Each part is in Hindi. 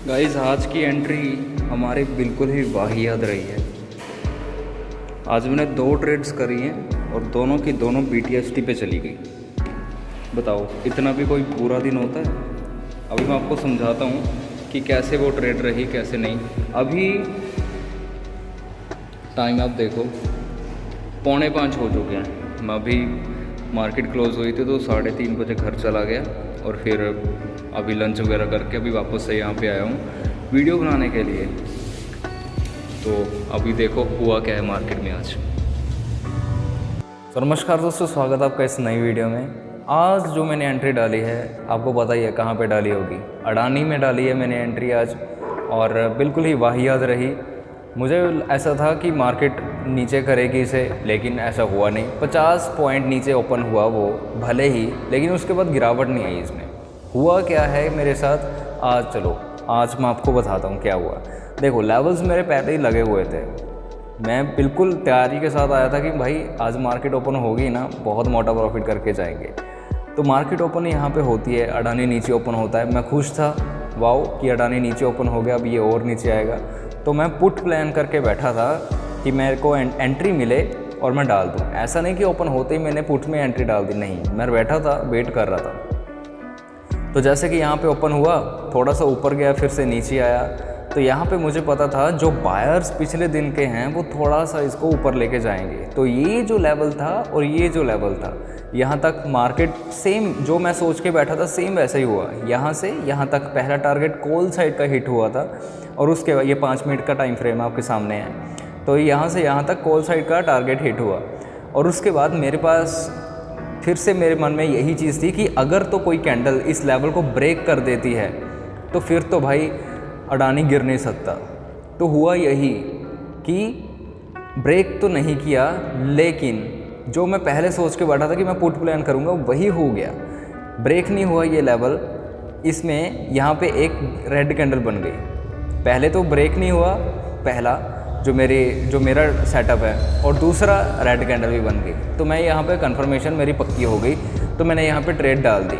गाइस आज की एंट्री हमारी बिल्कुल ही वाहियात रही है। आज मैंने 2 ट्रेड्स करी हैं और दोनों की दोनों BTST पे चली गई। बताओ इतना भी कोई पूरा दिन होता है। अभी मैं आपको समझाता हूँ कि कैसे वो ट्रेड रही कैसे नहीं। अभी टाइम आप देखो 4:45 हो चुके हैं। मैं अभी मार्केट क्लोज हुई थी तो 3:30 बजे घर चला गया और फिर अभी लंच वगैरह करके अभी वापस से यहाँ पे आया हूँ वीडियो बनाने के लिए। तो अभी देखो हुआ क्या है मार्केट में आज। तो नमस्कार दोस्तों, स्वागत है आपका इस नई वीडियो में। आज जो मैंने एंट्री डाली है आपको पता ही है कहाँ पे डाली होगी। अडानी में डाली है मैंने एंट्री आज और बिल्कुल ही वाहियात रही। मुझे ऐसा था कि मार्केट नीचे करेगी इसे, लेकिन ऐसा हुआ नहीं। 50 पॉइंट नीचे ओपन हुआ वो भले ही, लेकिन उसके बाद गिरावट नहीं आई इसमें। हुआ क्या है मेरे साथ आज, चलो आज मैं आपको बताता हूँ क्या हुआ। देखो लेवल्स मेरे पहले ही लगे हुए थे। मैं बिल्कुल तैयारी के साथ आया था कि भाई आज मार्केट ओपन होगी ना, बहुत मोटा प्रॉफिट करके जाएंगे। तो मार्केट ओपन यहाँ पे होती है, अडानी नीचे ओपन होता है। मैं खुश था वाओ कि अडानी नीचे ओपन हो गया, अब ये और नीचे आएगा। तो मैं पुट प्लान करके बैठा था कि मेरे को एंट्री मिले और मैं डाल दूँ। ऐसा नहीं कि ओपन होते ही मैंने पुट में एंट्री डाल दी, नहीं, मैं बैठा था वेट कर रहा था। तो जैसे कि यहाँ पे ओपन हुआ, थोड़ा सा ऊपर गया, फिर से नीचे आया। तो यहाँ पे मुझे पता था जो बायर्स पिछले दिन के हैं वो थोड़ा सा इसको ऊपर लेके जाएंगे। तो ये जो लेवल था और ये जो लेवल था, यहाँ तक मार्केट सेम जो मैं सोच के बैठा था सेम वैसा ही हुआ। यहाँ से यहाँ तक पहला टारगेट कॉल साइड का हिट हुआ था और उसके बाद ये 5 मिनट का टाइम फ्रेम आपके सामने है। तो यहाँ से यहाँ तक कॉल साइड का टारगेट हिट हुआ और उसके बाद मेरे पास फिर से मेरे मन में यही चीज़ थी कि अगर तो कोई कैंडल इस लेवल को ब्रेक कर देती है तो फिर तो भाई अडानी गिर नहीं सकता। तो हुआ यही कि ब्रेक तो नहीं किया, लेकिन जो मैं पहले सोच के बैठा था कि मैं पुट प्लान करूँगा वही हो गया। ब्रेक नहीं हुआ ये लेवल, इसमें यहाँ पे एक रेड कैंडल बन गई। पहले तो ब्रेक नहीं हुआ पहला जो मेरा सेटअप है, और दूसरा रेड कैंडल भी बन गई। तो मैं यहाँ पे कंफर्मेशन मेरी पक्की हो गई, तो मैंने यहाँ पे ट्रेड डाल दी।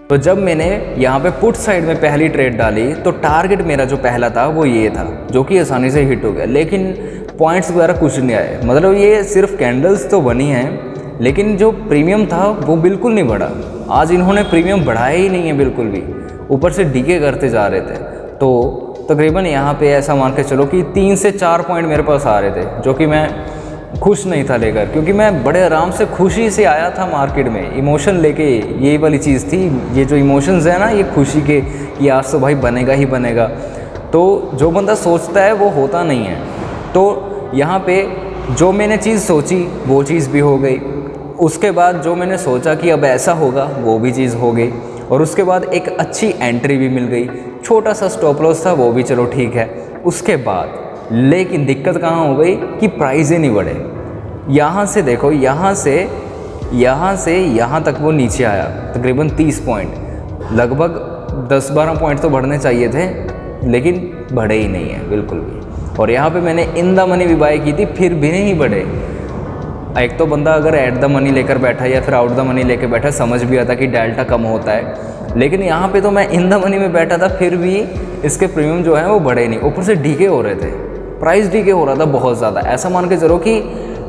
तो जब मैंने यहाँ पे पुट साइड में पहली ट्रेड डाली तो टारगेट मेरा जो पहला था वो ये था, जो कि आसानी से हिट हो गया, लेकिन पॉइंट्स वगैरह कुछ नहीं आए। मतलब ये सिर्फ कैंडल्स तो बनी हैं, लेकिन जो प्रीमियम था वो बिल्कुल नहीं बढ़ा। आज इन्होंने प्रीमियम बढ़ाया ही नहीं है बिल्कुल भी, ऊपर से डीके करते जा रहे थे। तो तकरीबन यहाँ पे ऐसा मान के चलो कि 3 से 4 पॉइंट मेरे पास आ रहे थे, जो कि मैं खुश नहीं था लेकर, क्योंकि मैं बड़े आराम से खुशी से आया था मार्केट में, इमोशन लेके। ये वाली चीज़ थी, ये जो इमोशंस है ना, ये खुशी के कि आज तो भाई बनेगा ही बनेगा। तो जो बंदा सोचता है वो होता नहीं है। तो यहाँ पे जो मैंने चीज़ सोची वो चीज़ भी हो गई। उसके बाद जो मैंने सोचा कि अब ऐसा होगा वो भी चीज़ हो गई, और उसके बाद एक अच्छी एंट्री भी मिल गई। छोटा सा स्टॉप लॉस था वो भी चलो ठीक है। उसके बाद लेकिन दिक्कत कहाँ हो गई कि प्राइस ही नहीं बढ़े। यहाँ से देखो, यहाँ से यहाँ तक वो नीचे आया तकरीबन 30 पॉइंट। लगभग 10-12 पॉइंट तो बढ़ने चाहिए थे, लेकिन बढ़े ही नहीं है बिल्कुल भी। और यहाँ पे मैंने इन द मनी भी बाय की थी, फिर भी नहीं बढ़े। एक तो बंदा अगर एट द मनी लेकर बैठा या फिर आउट द मनी लेकर बैठा, समझ भी आता कि डेल्टा कम होता है, लेकिन यहाँ पे तो मैं इन द मनी में बैठा था, फिर भी इसके प्रीमियम जो है वो बढ़े नहीं, ऊपर से डीके हो रहे थे। प्राइस डीके हो रहा था बहुत ज़्यादा। ऐसा मान के चलो कि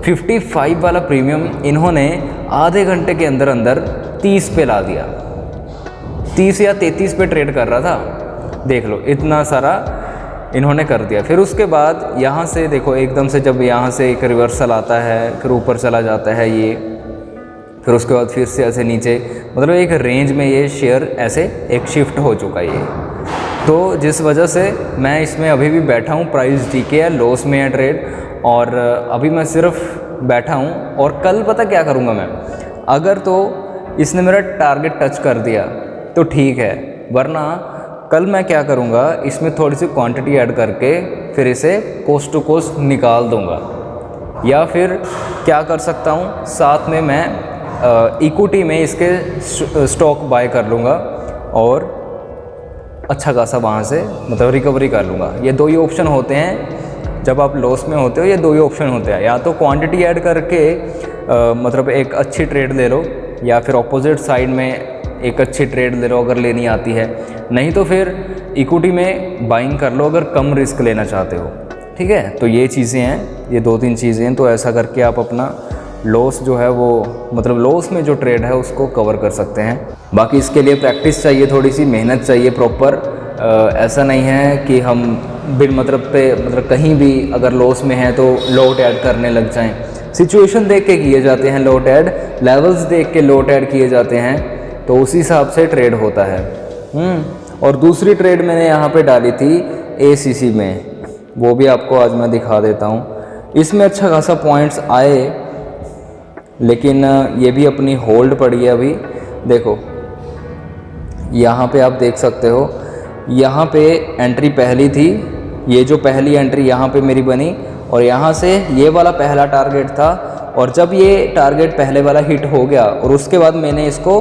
55 वाला प्रीमियम इन्होंने आधे घंटे के अंदर अंदर 30 पे ला दिया। 30 या 33 पे ट्रेड कर रहा था, देख लो इतना सारा इन्होंने कर दिया। फिर उसके बाद यहाँ से देखो एकदम से जब यहाँ से एक रिवर्सल आता है, फिर ऊपर चला जाता है ये, फिर उसके बाद फिर से ऐसे नीचे, मतलब एक रेंज में ये शेयर ऐसे एक शिफ्ट हो चुका है ये। तो जिस वजह से मैं इसमें अभी भी बैठा हूँ, प्राइस डीके है, लॉस में है ट्रेड, और अभी मैं सिर्फ बैठा हूँ। और कल पता क्या करूँगा मैं, अगर तो इसने मेरा टारगेट टच कर दिया तो ठीक है, वरना कल मैं क्या करूँगा, इसमें थोड़ी सी क्वांटिटी ऐड करके फिर इसे कोस्ट टू कोस्ट निकाल दूँगा। या फिर क्या कर सकता हूँ, साथ में मैं इक्विटी में इसके स्टॉक बाय कर लूँगा और अच्छा खासा वहाँ से मतलब रिकवरी कर लूँगा। ये 2 ही ऑप्शन होते हैं जब आप लॉस में होते हो, ये 2 ही ऑप्शन होते हैं। या तो क्वांटिटी ऐड करके मतलब एक अच्छी ट्रेड ले लो, या फिर ऑपोजिट साइड में एक अच्छी ट्रेड ले लो अगर लेनी आती है, नहीं तो फिर इक्विटी में बाइंग कर लो अगर कम रिस्क लेना चाहते हो, ठीक है। तो ये चीज़ें हैं, ये 2-3 चीज़ें हैं। तो ऐसा करके आप अपना लॉस जो है वो मतलब लॉस में जो ट्रेड है उसको कवर कर सकते हैं। बाकी इसके लिए प्रैक्टिस चाहिए, थोड़ी सी मेहनत चाहिए प्रॉपर। ऐसा नहीं है कि हम बिन मतलब पे मतलब कहीं भी अगर लॉस में है तो लॉट ऐड करने लग जाएं। सिचुएशन देख के किए जाते हैं लॉट ऐड, लेवल्स देख के लॉट ऐड किए जाते हैं, तो उसी हिसाब से ट्रेड होता है। और दूसरी ट्रेड मैंने यहाँ पे डाली थी ACC में, वो भी आपको आज मैं दिखा देता हूँ। इसमें अच्छा खासा पॉइंट्स आए, लेकिन ये भी अपनी होल्ड पड़ी है अभी। देखो यहाँ पे आप देख सकते हो, यहाँ पे एंट्री पहली थी, ये जो पहली एंट्री यहाँ पे मेरी बनी, और यहाँ से ये वाला पहला टारगेट था। और जब ये टारगेट पहले वाला हिट हो गया और उसके बाद मैंने इसको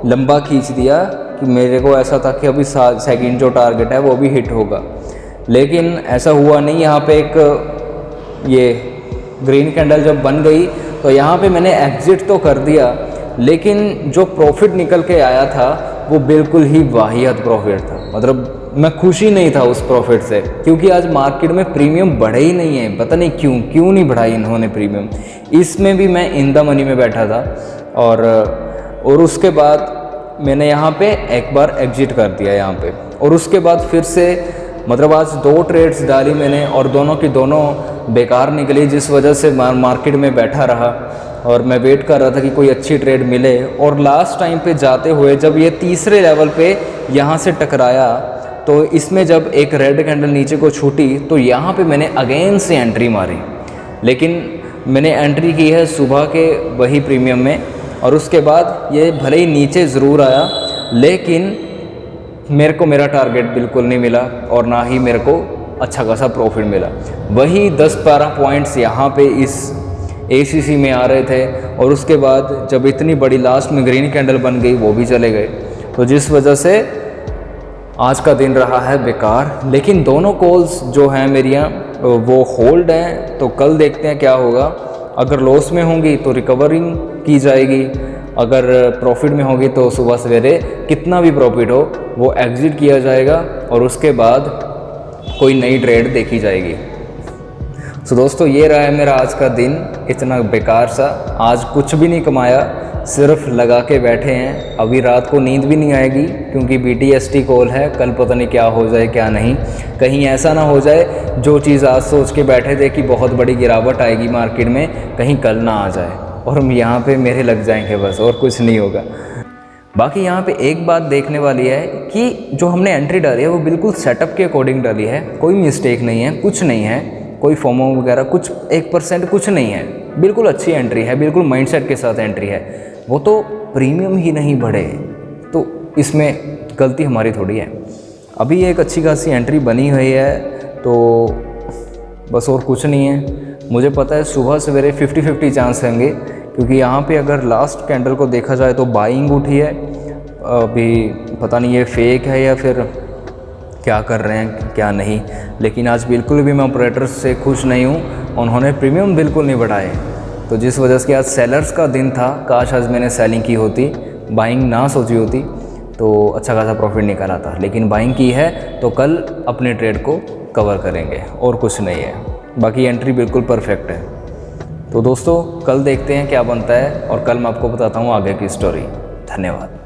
लंबा खींच दिया कि मेरे को ऐसा था कि अभी सेकंड जो टारगेट है वो भी हिट होगा, लेकिन ऐसा हुआ नहीं। यहाँ पे एक ये ग्रीन कैंडल जब बन गई तो यहाँ पे मैंने एग्ज़िट तो कर दिया, लेकिन जो प्रॉफिट निकल के आया था वो बिल्कुल ही वाहियात प्रॉफिट था। मतलब मैं खुशी नहीं था उस प्रॉफिट से, क्योंकि आज मार्केट में प्रीमियम बढ़े ही नहीं है। पता नहीं क्यों नहीं बढ़ाई इन्होंने प्रीमियम। इसमें भी मैं इन द मनी में बैठा था, और उसके बाद मैंने यहाँ पे एक बार एग्जिट कर दिया यहाँ पे। और उसके बाद फिर से मतलब आज 2 ट्रेड्स डाली मैंने, और दोनों की दोनों बेकार निकली, जिस वजह से मार्केट में बैठा रहा और मैं वेट कर रहा था कि कोई अच्छी ट्रेड मिले। और लास्ट टाइम पे जाते हुए जब ये तीसरे लेवल पे यहाँ से टकराया, तो इसमें जब एक रेड कैंडल नीचे को छूटी तो यहाँ पे मैंने अगेन से एंट्री मारी। लेकिन मैंने एंट्री की है सुबह के वही प्रीमियम में, और उसके बाद ये भले ही नीचे ज़रूर आया, लेकिन मेरे को मेरा टारगेट बिल्कुल नहीं मिला, और ना ही मेरे को अच्छा खासा प्रॉफिट मिला। वही 10-12 पॉइंट्स यहाँ पे इस ACC में आ रहे थे, और उसके बाद जब इतनी बड़ी लास्ट में ग्रीन कैंडल बन गई वो भी चले गए। तो जिस वजह से आज का दिन रहा है बेकार। लेकिन दोनों कॉल्स जो हैं मेरियाँ वो होल्ड हैं, तो कल देखते हैं क्या होगा। अगर लॉस में होंगी तो रिकवरिंग की जाएगी, अगर प्रॉफिट में होगी तो सुबह सवेरे कितना भी प्रॉफिट हो वो एग्ज़िट किया जाएगा, और उसके बाद कोई नई ट्रेड देखी जाएगी। तो दोस्तों ये रहा है मेरा आज का दिन, इतना बेकार सा। आज कुछ भी नहीं कमाया, सिर्फ लगा के बैठे हैं। अभी रात को नींद भी नहीं आएगी, क्योंकि BTST कॉल है। कल पता नहीं क्या हो जाए क्या नहीं, कहीं ऐसा ना हो जाए जो चीज़ आज सोच के बैठे थे कि बहुत बड़ी गिरावट आएगी मार्केट में, कहीं कल ना आ जाए और हम यहाँ पे मेरे लग जाएंगे बस, और कुछ नहीं होगा। बाकी यहाँ पे एक बात देखने वाली है कि जो हमने एंट्री डाली है वो बिल्कुल सेटअप के अकॉर्डिंग डाली है, कोई मिस्टेक नहीं है, कुछ नहीं है, कोई फोमो वगैरह कुछ 1% कुछ नहीं है। बिल्कुल अच्छी एंट्री है, बिल्कुल माइंडसेट के साथ एंट्री है। वो तो प्रीमियम ही नहीं बढ़े, तो इसमें गलती हमारी थोड़ी है। अभी एक अच्छी खासी एंट्री बनी हुई है, तो बस और कुछ नहीं है। मुझे पता है सुबह सवेरे 50-50 चांस होंगे, क्योंकि यहाँ पे अगर लास्ट कैंडल को देखा जाए तो बाइंग उठी है। अभी पता नहीं ये फेक है या फिर क्या कर रहे हैं क्या नहीं, लेकिन आज बिल्कुल भी मैं ऑपरेटर्स से खुश नहीं हूँ। उन्होंने प्रीमियम बिल्कुल नहीं बढ़ाए, तो जिस वजह से आज सेलर्स का दिन था। काश आज मैंने सेलिंग की होती, बाइंग ना सोची होती तो अच्छा खासा प्रॉफिट निकाला था, लेकिन बाइंग की है तो कल अपने ट्रेड को कवर करेंगे, और कुछ नहीं है। बाकी एंट्री बिल्कुल परफेक्ट है। तो दोस्तों कल देखते हैं क्या बनता है, और कल मैं आपको बताता हूँ आगे की स्टोरी। धन्यवाद।